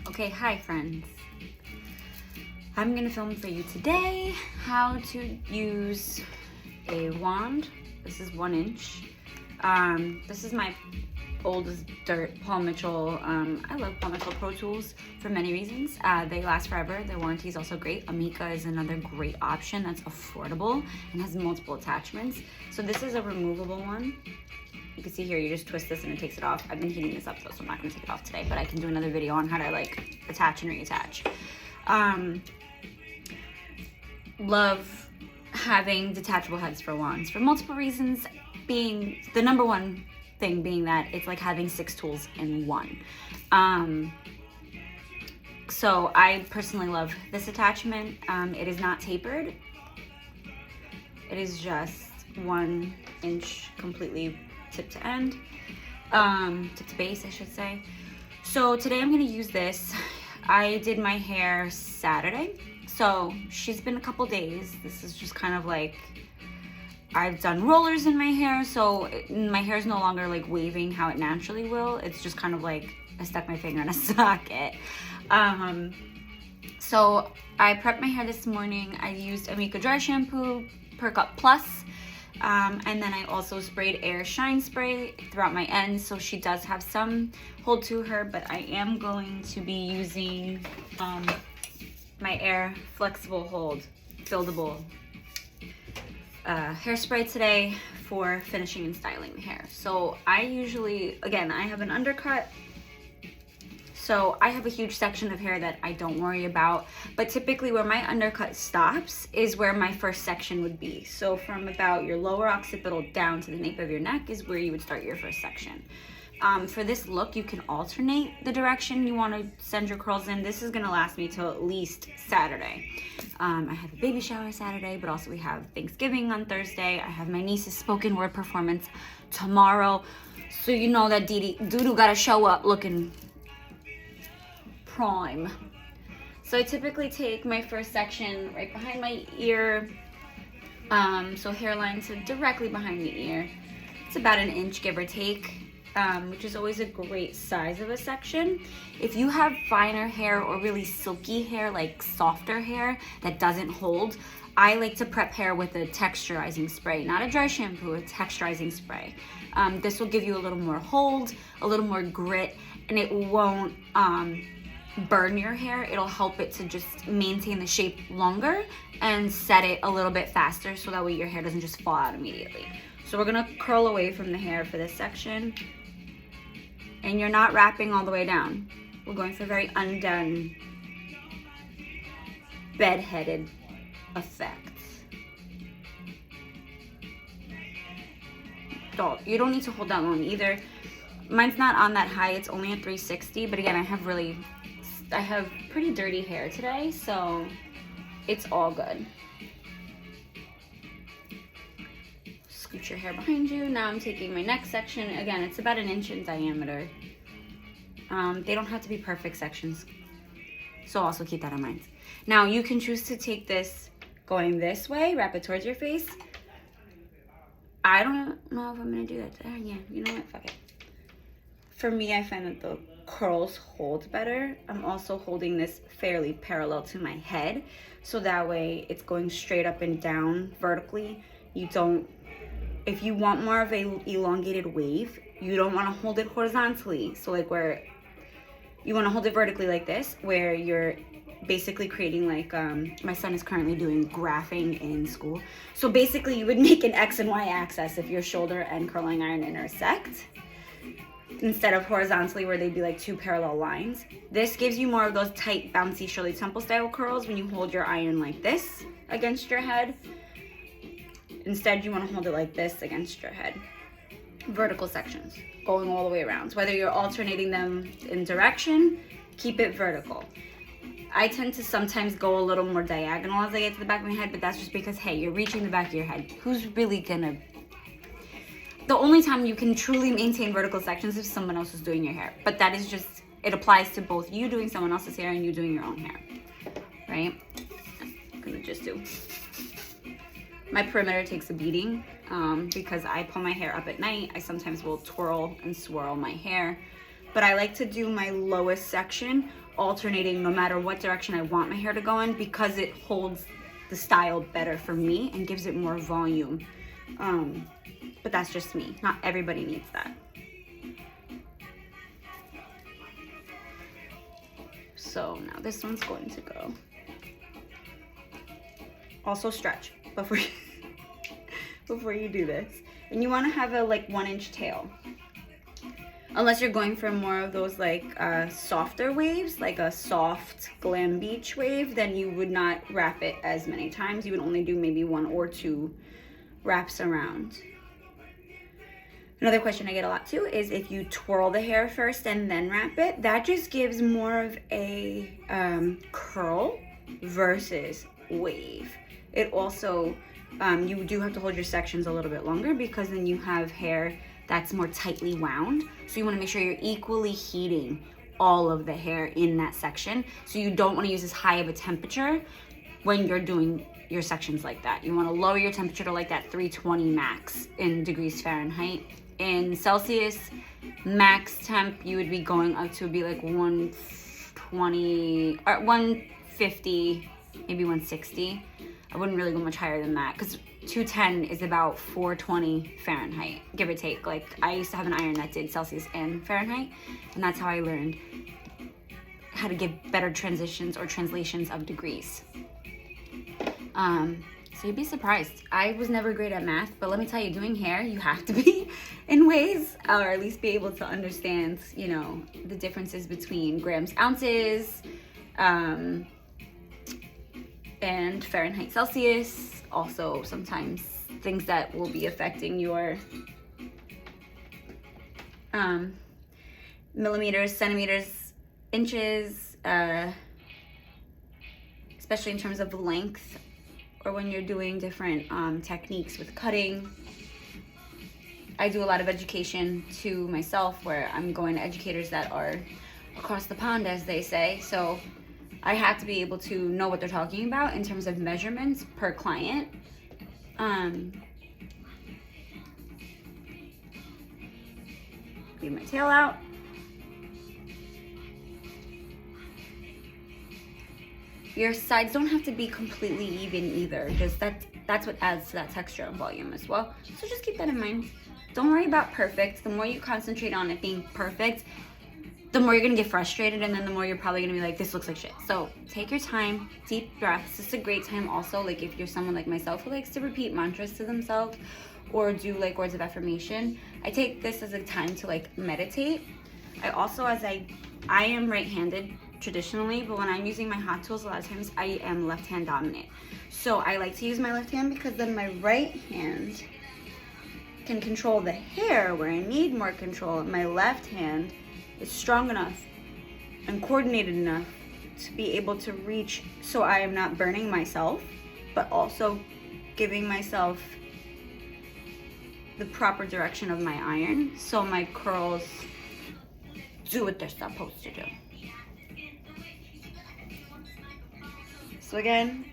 Okay, hi friends. I'm gonna film for you today how to use a wand. This is 1 inch. This is my oldest dirt, Paul Mitchell. I love Paul Mitchell Pro Tools for many reasons. They last forever. Their warranty is also great. Amica is another great option that's affordable and has multiple attachments. So this is a removable one. You can see here, you just twist this and it takes it off. I've been heating this up though, so I'm not gonna take it off today, but I can do another video on how to like attach and reattach. Love having detachable heads for wands for multiple reasons, being the number one thing being that it's like having 6 tools in one. So I personally love this attachment. It is not tapered. It is just 1 inch completely tip to end, tip to base I should say. So today I'm gonna use this. I did my hair Saturday, so she's been a couple days. This is just kind of like, I've done rollers in my hair, so my hair is no longer like waving how it naturally will. It's just kind of like I stuck my finger in a socket. So I prepped my hair this morning. I used Amica dry shampoo, Perk Up Plus, and then I also sprayed Air Shine Spray throughout my ends, so she does have some hold to her, but I am going to be using my Air Flexible Hold Buildable hairspray today for finishing and styling the hair. So I usually, again, I have an undercut, so I have a huge section of hair that I don't worry about, but typically where my undercut stops is where my first section would be. So from about your lower occipital down to the nape of your neck is where you would start your first section. For this look, you can alternate the direction you want to send your curls in. This is gonna last me till at least Saturday. I have a baby shower Saturday, but also we have Thanksgiving on Thursday. I have my niece's spoken word performance tomorrow. So you know that Doodoo gotta show up looking prime. So I typically take my first section right behind my ear. So hairline to directly behind the ear. It's about 1 inch, give or take. Which is always a great size of a section. If you have finer hair or really silky hair, like softer hair that doesn't hold, I like to prep hair with a texturizing spray, not a dry shampoo, a texturizing spray. This will give you a little more hold, a little more grit, and it won't burn your hair. It'll help it to just maintain the shape longer and set it a little bit faster, so that way your hair doesn't just fall out immediately. So we're gonna curl away from the hair for this section. And you're not wrapping all the way down. We're going for a very undone, bed-headed effect. You don't need to hold that long either. Mine's not on that high, it's only at 360, but again, I have pretty dirty hair today, so it's all good. Scoot your hair behind you. Now I'm taking my next section. Again, it's about 1 inch in diameter. They don't have to be perfect sections, so also keep that in mind. Now you can choose to take this going this way, wrap it towards your face. I don't know if I'm gonna do that today. Yeah, you know what, fuck it. For me, I find that the curls hold better. I'm also holding this fairly parallel to my head, so that way it's going straight up and down vertically. If you want more of a elongated wave, you don't want to hold it horizontally. So like where you want to hold it vertically like this, where you're basically creating like, my son is currently doing graphing in school. So basically you would make an X and Y axis if your shoulder and curling iron intersect, instead of horizontally where they'd be like 2 parallel lines. This gives you more of those tight, bouncy Shirley Temple style curls when you hold your iron like this against your head. Instead, you want to hold it like this against your head. Vertical sections, going all the way around. Whether you're alternating them in direction, keep it vertical. I tend to sometimes go a little more diagonal as I get to the back of my head, but that's just because, hey, you're reaching the back of your head. Who's really gonna... The only time you can truly maintain vertical sections is if someone else is doing your hair. But that is just, it applies to both you doing someone else's hair and you doing your own hair, right? I'm gonna just do... My perimeter takes a beating because I pull my hair up at night. I sometimes will twirl and swirl my hair. but I like to do my lowest section alternating no matter what direction I want my hair to go in, because it holds the style better for me and gives it more volume. But that's just me. Not everybody needs that. So now this one's going to go. Also stretch before you, before you do this. And you want to have a like 1-inch tail. Unless you're going for more of those like softer waves, like a soft Glam Beach wave, then you would not wrap it as many times. You would only do maybe 1 or 2 wraps around. Another question I get a lot too is if you twirl the hair first and then wrap it, that just gives more of a curl versus wave. It also, you do have to hold your sections a little bit longer because then you have hair that's more tightly wound. So you want to make sure you're equally heating all of the hair in that section. So you don't want to use as high of a temperature when you're doing your sections like that. You want to lower your temperature to like that 320 max in degrees Fahrenheit. In Celsius, max temp, you would be going up to be like 120 or 150, maybe 160. I wouldn't really go much higher than that because 210 is about 420 Fahrenheit, give or take. Like I used to have an iron that did Celsius and Fahrenheit, and that's how I learned how to give better transitions or translations of degrees. So you'd be surprised. I was never great at math, but let me tell you, doing hair, you have to be in ways, or at least be able to understand, you know, the differences between grams, ounces, and Fahrenheit, Celsius. Also, sometimes things that will be affecting your millimeters, centimeters, inches, especially in terms of length, or when you're doing different techniques with cutting. I do a lot of education to myself where I'm going to educators that are across the pond, as they say. So I have to be able to know what they're talking about in terms of measurements per client. Leave my tail out. Your sides don't have to be completely even either, because that's what adds to that texture and volume as well. So just keep that in mind. Don't worry about perfect. The more you concentrate on it being perfect, the more you're gonna get frustrated, and then the more you're probably gonna be like, this looks like shit. So take your time, deep breaths. This is a great time also, like if you're someone like myself who likes to repeat mantras to themselves or do like words of affirmation. I take this as a time to like meditate. I also, as I am right-handed traditionally, but when I'm using my hot tools, a lot of times I am left-hand dominant. So I like to use my left hand because then my right hand can control the hair where I need more control. My left hand is strong enough and coordinated enough to be able to reach, so I am not burning myself, but also giving myself the proper direction of my iron so my curls do what they're supposed to do. So again,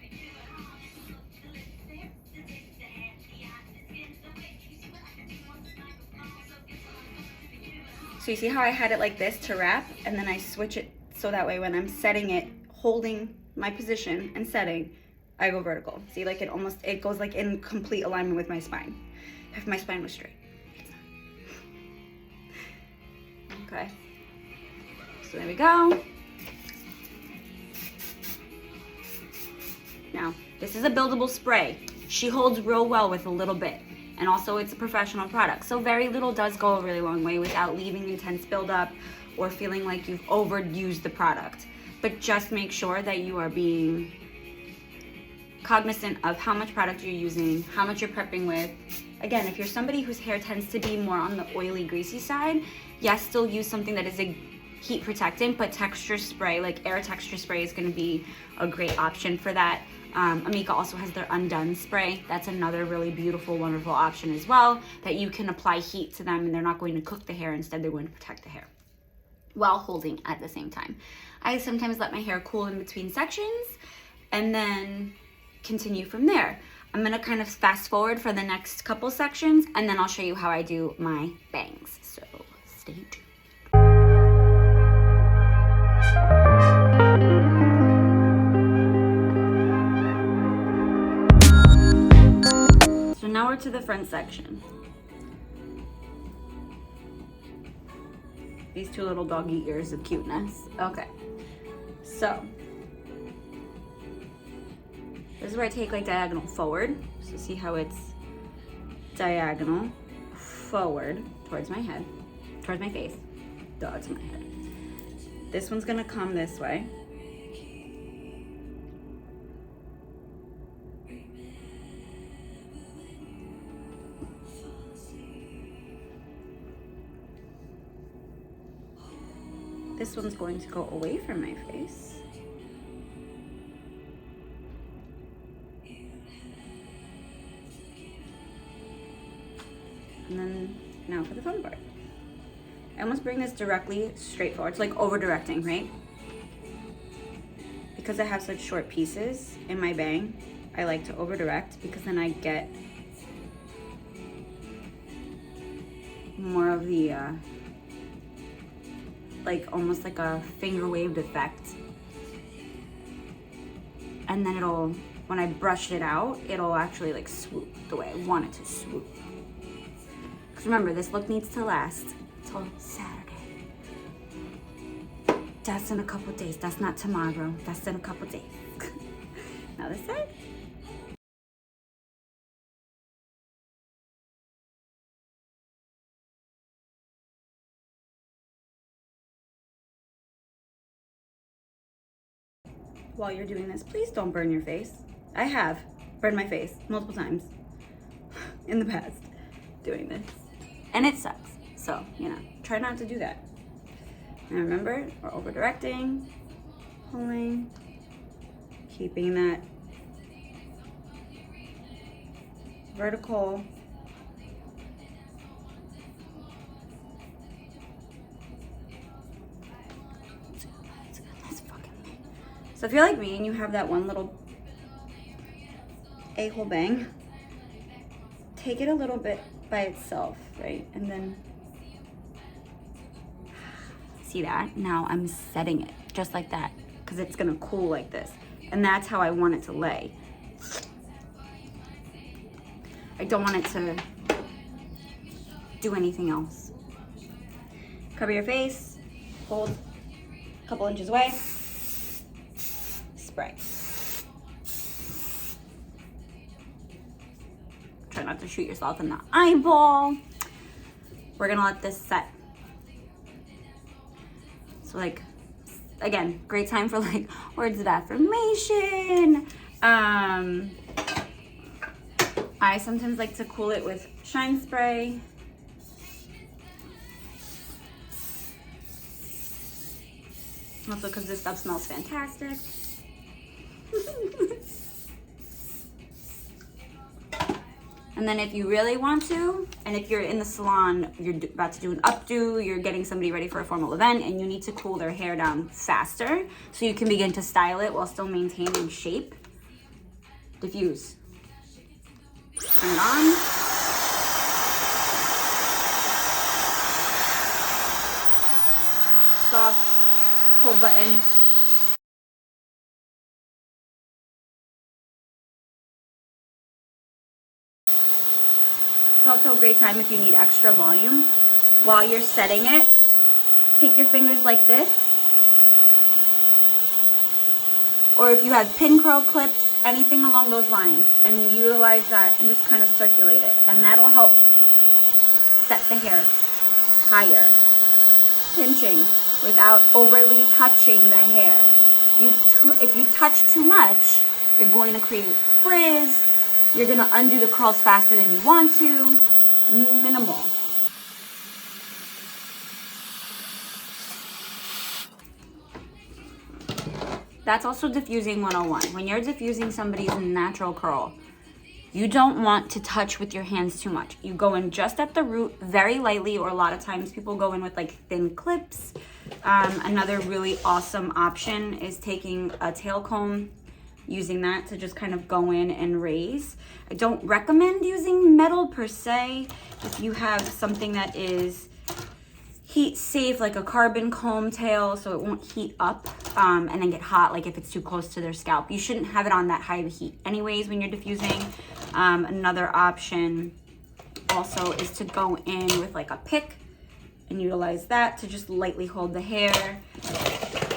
so you see how I had it like this to wrap, and then I switch it so that way when I'm setting it, holding my position and setting, I go vertical. See, like it goes like in complete alignment with my spine. If my spine was straight. Okay, so there we go. Now, this is a buildable spray. She holds real well with a little bit. And also it's a professional product. So very little does go a really long way without leaving intense buildup or feeling like you've overused the product. But just make sure that you are being cognizant of how much product you're using, how much you're prepping with. Again, if you're somebody whose hair tends to be more on the oily, greasy side, yes, still use something that is a heat protectant, but texture spray, like air texture spray, is gonna be a great option for that. Amika also has their Undone spray. That's another really beautiful, wonderful option as well, that you can apply heat to them and they're not going to cook the hair. Instead, they're going to protect the hair while holding at the same time. I sometimes let my hair cool in between sections and then continue from there. I'm gonna kind of fast forward for the next couple sections and then I'll show you how I do my bangs. So stay tuned. to the front section. These two little doggy ears of cuteness. Okay, so this is where I take like diagonal forward. So see how it's diagonal forward towards my head, towards my face. Duh, it's my head. This one's gonna come this way. This one's going to go away from my face. And then now for the fun part. I almost bring this directly straight forward. It's like over directing, right? Because I have such short pieces in my bang, I like to over direct because then I get more of the like almost like a finger waved effect. And then it'll, when I brush it out, it'll actually like swoop the way I want it to swoop. Because remember, this look needs to last till Saturday. That's in a couple days. That's not tomorrow. That's in a couple days. Now this side. While you're doing this, please don't burn your face. I have burned my face multiple times in the past doing this. And it sucks. So, you know, try not to do that. And remember, we're over directing, pulling, keeping that vertical. So if you're like me and you have that one little a-hole bang, take it a little bit by itself, right? And then, see that? Now I'm setting it just like that because it's gonna cool like this. And that's how I want it to lay. I don't want it to do anything else. Cover your face, hold a couple inches away. Spray. Try not to shoot yourself in the eyeball. We're gonna let this set. So like, again, great time for like words of affirmation. I sometimes like to cool it with shine spray. Also because this stuff smells fantastic. And then if you really want to, and if you're in the salon, you're about to do an updo, you're getting somebody ready for a formal event and you need to cool their hair down faster so you can begin to style it while still maintaining shape, diffuse. Turn it on. Soft, pull button. It's also a great time if you need extra volume. While you're setting it, take your fingers like this. Or if you have pin curl clips, anything along those lines, and you utilize that and just kind of circulate it. And that'll help set the hair higher. Pinching without overly touching the hair. If you touch too much, you're going to create frizz. You're gonna undo the curls faster than you want to. Minimal. That's also diffusing 101. When you're diffusing somebody's natural curl, you don't want to touch with your hands too much. You go in just at the root very lightly, or a lot of times people go in with like thin clips. Another really awesome option is taking a tail comb, using that to just kind of go in and raise. I don't recommend using metal per se. If you have something that is heat safe, like a carbon comb tail, so it won't heat up and then get hot like if it's too close to their scalp. You shouldn't have it on that high of a heat anyways when you're diffusing. Another option also is to go in with like a pick and utilize that to just lightly hold the hair.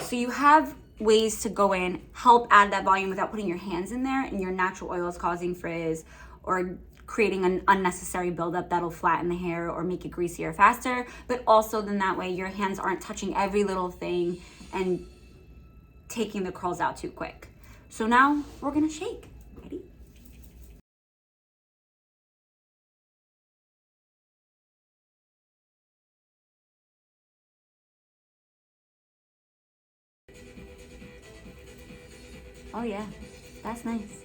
So you have ways to go in, help add that volume without putting your hands in there and your natural oils causing frizz or creating an unnecessary buildup that'll flatten the hair or make it greasier faster. But also then that way your hands aren't touching every little thing and taking the curls out too quick. So now we're gonna shake. Ready? Oh yeah, that's nice.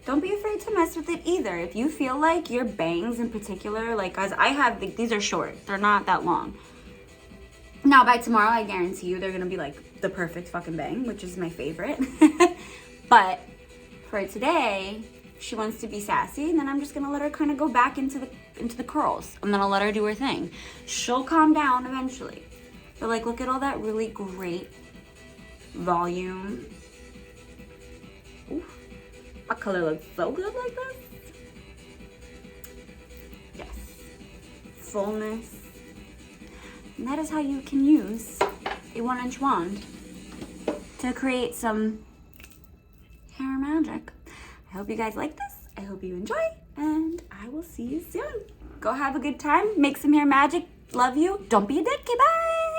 Don't be afraid to mess with it either. If you feel like your bangs in particular, like as I have, these are short, they're not that long. Now by tomorrow, I guarantee you they're gonna be like the perfect fucking bang, which is my favorite. But for today, she wants to be sassy, and then I'm just gonna let her kind of go back into the curls. I'm gonna let her do her thing. She'll calm down eventually. But like, look at all that really great volume. Ooh, my color looks so good like this. Yes, fullness. And that is how you can use a 1-inch wand to create some hair magic. I hope you guys like this. I hope you enjoy, and I will see you soon. Go have a good time. Make some hair magic. Love you. Don't be a dick. Okay, bye.